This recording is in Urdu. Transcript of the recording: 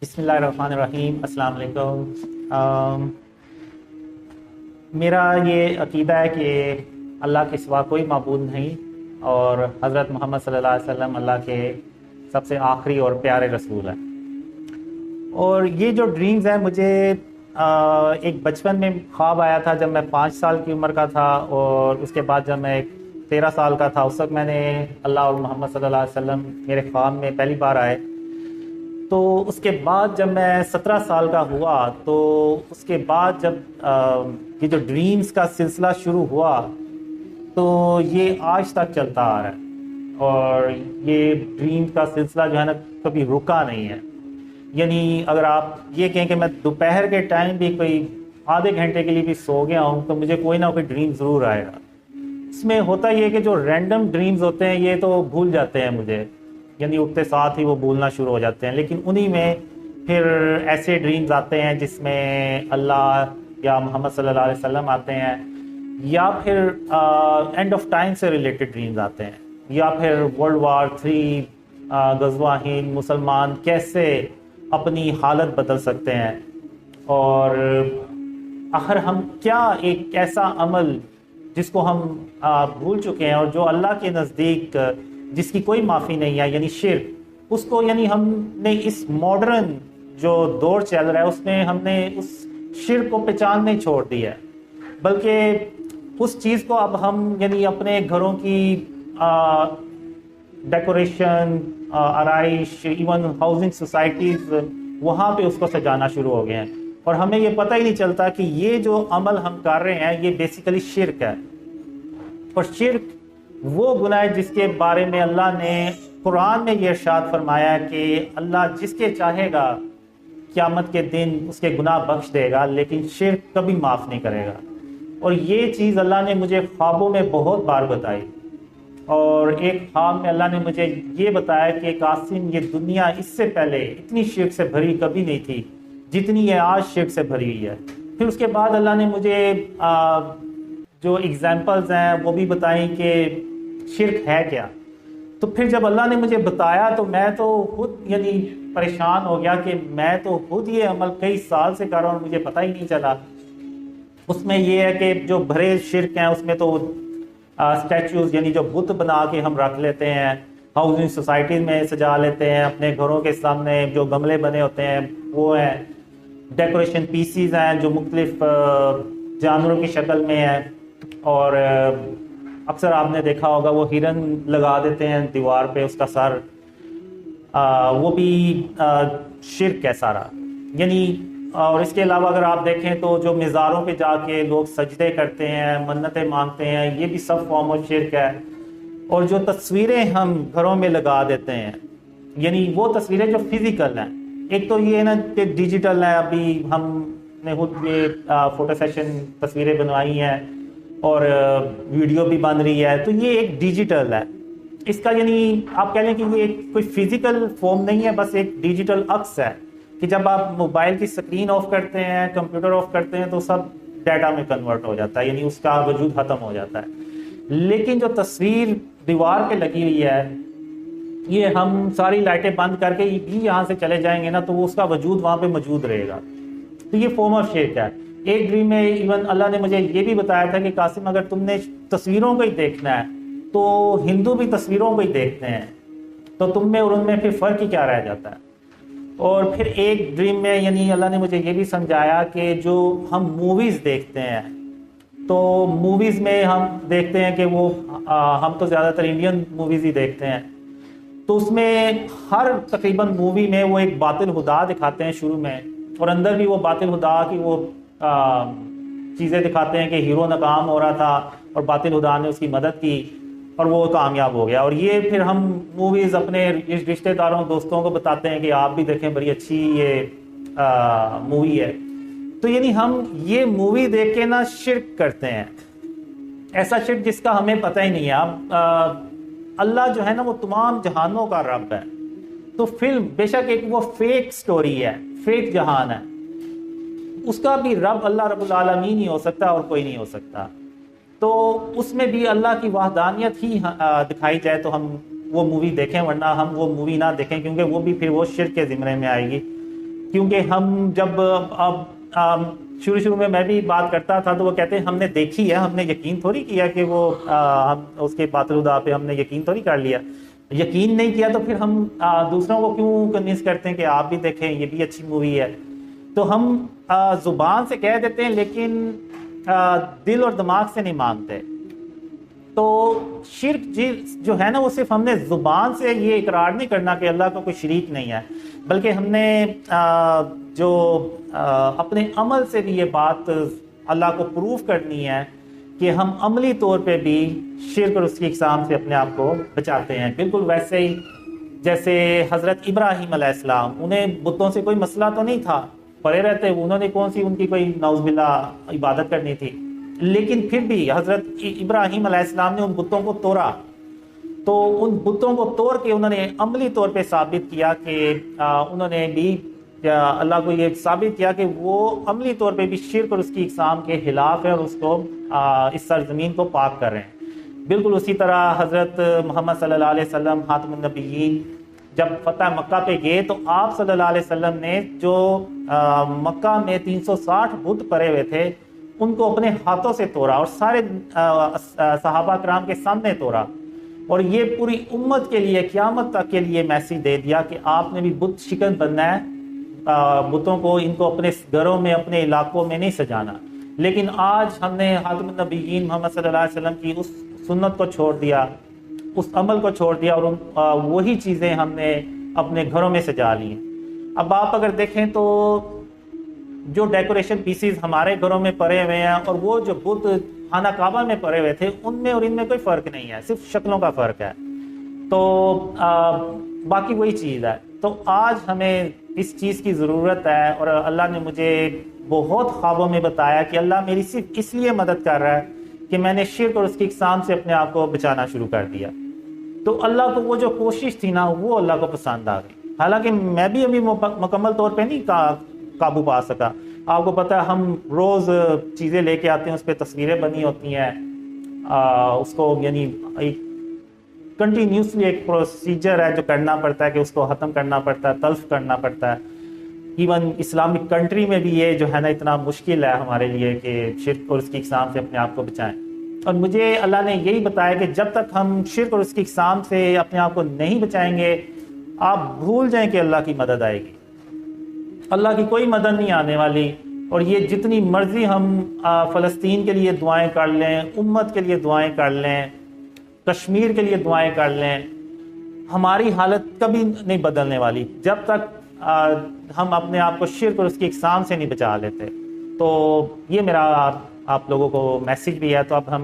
بسم اللہ الرحمن الرحیم، السلام علیکم۔ میرا یہ عقیدہ ہے کہ اللہ کے سوا کوئی معبود نہیں اور حضرت محمد صلی اللہ علیہ وسلم اللہ کے سب سے آخری اور پیارے رسول ہیں۔ اور یہ جو ڈریمز ہیں، مجھے ایک بچپن میں خواب آیا تھا جب میں 5 سال کی عمر کا تھا، اور اس کے بعد جب میں 13 سال کا تھا اس وقت میں نے اللہ اور محمد صلی اللہ علیہ وسلم میرے خواب میں پہلی بار آئے۔ تو اس کے بعد جب میں 17 سال کا ہوا تو اس کے بعد جب یہ جو ڈریمز کا سلسلہ شروع ہوا تو یہ آج تک چلتا آ رہا ہے، اور یہ ڈریمز کا سلسلہ جو ہے نا کبھی رکا نہیں ہے۔ یعنی اگر آپ یہ کہیں کہ میں دوپہر کے ٹائم بھی کوئی آدھے گھنٹے کے لیے بھی سو گیا ہوں تو مجھے کوئی نہ کوئی ڈریم ضرور آئے گا۔ اس میں ہوتا یہ کہ جو رینڈم ڈریمز ہوتے ہیں یہ تو بھول جاتے ہیں مجھے، یعنی اٹھتے ساتھ ہی وہ بھولنا شروع ہو جاتے ہیں، لیکن انہی میں پھر ایسے ڈریمز آتے ہیں جس میں اللہ یا محمد صلی اللہ علیہ وسلم آتے ہیں، یا پھر اینڈ آف ٹائم سے ریلیٹڈ ڈریمز آتے ہیں، یا پھر ورلڈ وار 3، غزوہ ہند، مسلمان کیسے اپنی حالت بدل سکتے ہیں، اور آخر ہم کیا ایک ایسا عمل جس کو ہم بھول چکے ہیں اور جو اللہ کے نزدیک جس کی کوئی معافی نہیں ہے، یعنی شرک، اس کو یعنی ہم نے اس ماڈرن جو دور چل رہا ہے اس میں ہم نے اس شرک کو پہچان نہیں چھوڑ دی ہے، بلکہ اس چیز کو اب ہم یعنی اپنے گھروں کی ڈیکوریشن، آرائش، ایون ہاؤسنگ سوسائٹیز، وہاں پہ اس کو سجانا شروع ہو گئے ہیں، اور ہمیں یہ پتہ ہی نہیں چلتا کہ یہ جو عمل ہم کر رہے ہیں یہ بیسیکلی شرک ہے۔ اور شرک وہ گناہ ہے جس کے بارے میں اللہ نے قرآن میں یہ ارشاد فرمایا ہے کہ اللہ جس کے چاہے گا قیامت کے دن اس کے گناہ بخش دے گا، لیکن شرک کبھی معاف نہیں کرے گا۔ اور یہ چیز اللہ نے مجھے خوابوں میں بہت بار بتائی، اور ایک خواب میں اللہ نے مجھے یہ بتایا کہ قاسم، یہ دنیا اس سے پہلے اتنی شرک سے بھری کبھی نہیں تھی جتنی یہ آج شرک سے بھری ہوئی ہے۔ پھر اس کے بعد اللہ نے مجھے جو ایگزامپلز ہیں وہ بھی بتائیں کہ شرک ہے کیا۔ تو پھر جب اللہ نے مجھے بتایا تو میں تو خود یعنی پریشان ہو گیا کہ میں تو خود یہ عمل کئی سال سے کر رہا ہوں اور مجھے پتہ ہی نہیں چلا۔ اس میں یہ ہے کہ جو بھرے شرک ہیں اس میں تو اسٹیچوز یعنی جو بت بنا کے ہم رکھ لیتے ہیں، ہاؤسنگ سوسائٹیز میں سجا لیتے ہیں، اپنے گھروں کے سامنے جو گملے بنے ہوتے ہیں وہ ہیں، ڈیکوریشن پیسیز ہیں جو مختلف جانوروں کی شکل میں ہیں، اور اکثر آپ نے دیکھا ہوگا وہ ہرن لگا دیتے ہیں دیوار پہ اس کا سر، وہ بھی شرک ہے سارا۔ یعنی اور اس کے علاوہ اگر آپ دیکھیں تو جو مزاروں پہ جا کے لوگ سجدے کرتے ہیں، منتیں مانگتے ہیں، یہ بھی سب فارم آف شرک ہے۔ اور جو تصویریں ہم گھروں میں لگا دیتے ہیں، یعنی وہ تصویریں جو فزیکل ہیں، ایک تو یہ ہے نا کہ ڈیجیٹل ہے، ابھی ہم نے خود یہ فوٹو سیشن تصویریں بنوائی ہیں اور ویڈیو بھی بن رہی ہے، تو یہ ایک ڈیجیٹل ہے۔ اس کا یعنی آپ کہہ لیں کہ یہ ایک کوئی فزیکل فارم نہیں ہے، بس ایک ڈیجیٹل عکس ہے کہ جب آپ موبائل کی سکرین آف کرتے ہیں، کمپیوٹر آف کرتے ہیں تو سب ڈیٹا میں کنورٹ ہو جاتا ہے، یعنی اس کا وجود ختم ہو جاتا ہے۔ لیکن جو تصویر دیوار پہ لگی ہوئی ہے، یہ ہم ساری لائٹیں بند کر کے بھی یہاں سے چلے جائیں گے نا تو اس کا وجود وہاں پہ موجود رہے گا، تو یہ فارم آف شرک ہے۔ ایک ڈریم میں ایون اللہ نے مجھے یہ بھی بتایا تھا کہ قاسم اگر تم نے تصویروں کو ہی دیکھنا ہے تو ہندو بھی تصویروں کو ہی دیکھتے ہیں، تو تم میں اور ان میں پھر فرق ہی کیا رہ جاتا ہے۔ اور پھر ایک ڈریم میں یعنی اللہ نے مجھے یہ بھی سمجھایا کہ جو ہم موویز دیکھتے ہیں، تو موویز میں ہم دیکھتے ہیں کہ وہ ہم تو زیادہ تر انڈین موویز ہی دیکھتے ہیں، تو اس میں ہر تقریباً مووی میں وہ ایک باطل خدا دکھاتے ہیں شروع میں، اور اندر بھی وہ باطل خدا کی وہ چیزیں دکھاتے ہیں کہ ہیرو ناکام ہو رہا تھا اور باطل خدا نے اس کی مدد کی اور وہ کامیاب ہو گیا۔ اور یہ پھر ہم موویز اپنے رشتہ داروں دوستوں کو بتاتے ہیں کہ آپ بھی دیکھیں، بڑی اچھی یہ مووی ہے۔ تو یعنی ہم یہ مووی دیکھ کے نا شرک کرتے ہیں، ایسا شرک جس کا ہمیں پتہ ہی نہیں ہے۔ اب اللہ جو ہے نا وہ تمام جہانوں کا رب ہے، تو فلم بے شک ایک وہ فیک سٹوری ہے، فیک جہان ہے، اس کا بھی رب اللہ رب العالمین ہی ہو سکتا ہے اور کوئی نہیں ہو سکتا۔ تو اس میں بھی اللہ کی وحدانیت ہی دکھائی جائے تو ہم وہ مووی دیکھیں، ورنہ ہم وہ مووی نہ دیکھیں، کیونکہ وہ بھی پھر وہ شرک کے زمرے میں آئے گی۔ کیونکہ ہم جب اب شروع میں بھی بات کرتا تھا تو وہ کہتے ہیں ہم نے دیکھی ہے، ہم نے یقین تھوڑی کیا کہ وہ ہم اس کے باطل پہ ہم نے یقین تھوڑی کر لیا، یقین نہیں کیا تو پھر ہم دوسروں کو کیوں کنوینس کرتے ہیں کہ آپ بھی دیکھیں یہ بھی اچھی مووی ہے. تو ہم زبان سے کہہ دیتے ہیں لیکن دل اور دماغ سے نہیں مانتے. تو شرک جو ہے نا وہ صرف ہم نے زبان سے یہ اقرار نہیں کرنا کہ اللہ کا کوئی شریک نہیں ہے، بلکہ ہم نے جو اپنے عمل سے بھی یہ بات اللہ کو پروف کرنی ہے کہ ہم عملی طور پہ بھی شرک اور اس کی اقسام سے اپنے آپ کو بچاتے ہیں. بالکل ویسے ہی جیسے حضرت ابراہیم علیہ السلام، انہیں بتوں سے کوئی مسئلہ تو نہیں تھا، پڑے رہتے، انہوں نے کون سی ان کی کوئی نعوذ باللہ عبادت کرنی تھی، لیکن پھر بھی حضرت ابراہیم علیہ السلام نے ان بتوں کو توڑا. تو ان بتوں کو توڑ کے انہوں نے عملی طور پہ ثابت کیا کہ انہوں نے بھی اللہ کو یہ ثابت کیا کہ وہ عملی طور پہ بھی شرک اور اس کی اقسام کے خلاف ہے اور اس کو اس سرزمین کو پاک کر رہے ہیں. بالکل اسی طرح حضرت محمد صلی اللہ علیہ وسلم خاتم النبیین جب فتح مکہ پہ گئے تو آپ صلی اللہ علیہ وسلم نے جو مکہ میں 360 بت پڑے ہوئے تھے ان کو اپنے ہاتھوں سے توڑا اور سارے صحابہ کرام کے سامنے توڑا، اور یہ پوری امت کے لیے قیامت تک کے لیے میسیج دے دیا کہ آپ نے بھی بت شکن بننا ہے، بتوں کو ان کو اپنے گھروں میں اپنے علاقوں میں نہیں سجانا. لیکن آج ہم نے خاتم النبیین محمد صلی اللہ علیہ وسلم کی اس سنت کو چھوڑ دیا، اس عمل کو چھوڑ دیا، اور وہی چیزیں ہم نے اپنے گھروں میں سجا لی ہیں. اب آپ اگر دیکھیں تو جو ڈیکوریشن پیسز ہمارے گھروں میں پڑے ہوئے ہیں اور وہ جو بت خانہ کعبہ میں پڑے ہوئے تھے ان میں اور ان میں کوئی فرق نہیں ہے، صرف شکلوں کا فرق ہے. تو باقی وہی چیز ہے. تو آج ہمیں اس چیز کی ضرورت ہے، اور اللہ نے مجھے بہت خوابوں میں بتایا کہ اللہ میری صرف اس لیے مدد کر رہا ہے کہ میں نے شرک اور اس کی اقسام سے اپنے آپ کو بچانا شروع کر دیا. تو اللہ کو وہ جو کوشش تھی نا وہ اللہ کو پسند آ گئی. حالانکہ میں بھی ابھی مکمل طور پہ نہیں قابو پا سکا. آپ کو پتہ ہے ہم روز چیزیں لے کے آتے ہیں، اس پہ تصویریں بنی ہوتی ہیں، اس کو یعنی ایک کنٹینیوسلی ایک پروسیجر ہے جو کرنا پڑتا ہے کہ اس کو ختم کرنا پڑتا ہے، تلف کرنا پڑتا ہے. ایون اسلامک کنٹری میں بھی یہ جو ہے نا اتنا مشکل ہے ہمارے لیے کہ شرک اور اس کی اقسام سے اپنے آپ کو بچائیں. اور مجھے اللہ نے یہی بتایا کہ جب تک ہم شرک اور اس کی اقسام سے اپنے آپ کو نہیں بچائیں گے، آپ بھول جائیں کہ اللہ کی مدد آئے گی. اللہ کی کوئی مدد نہیں آنے والی. اور یہ جتنی مرضی ہم فلسطین کے لیے دعائیں کر لیں، امت کے لیے دعائیں کر لیں، کشمیر کے لیے دعائیں کر لیں، ہماری حالت کبھی نہیں بدلنے والی جب تک ہم اپنے آپ کو شرک اور اس کی اقسام سے نہیں بچا لیتے. تو یہ میرا آپ لوگوں کو میسیج بھی ہے. تو اب ہم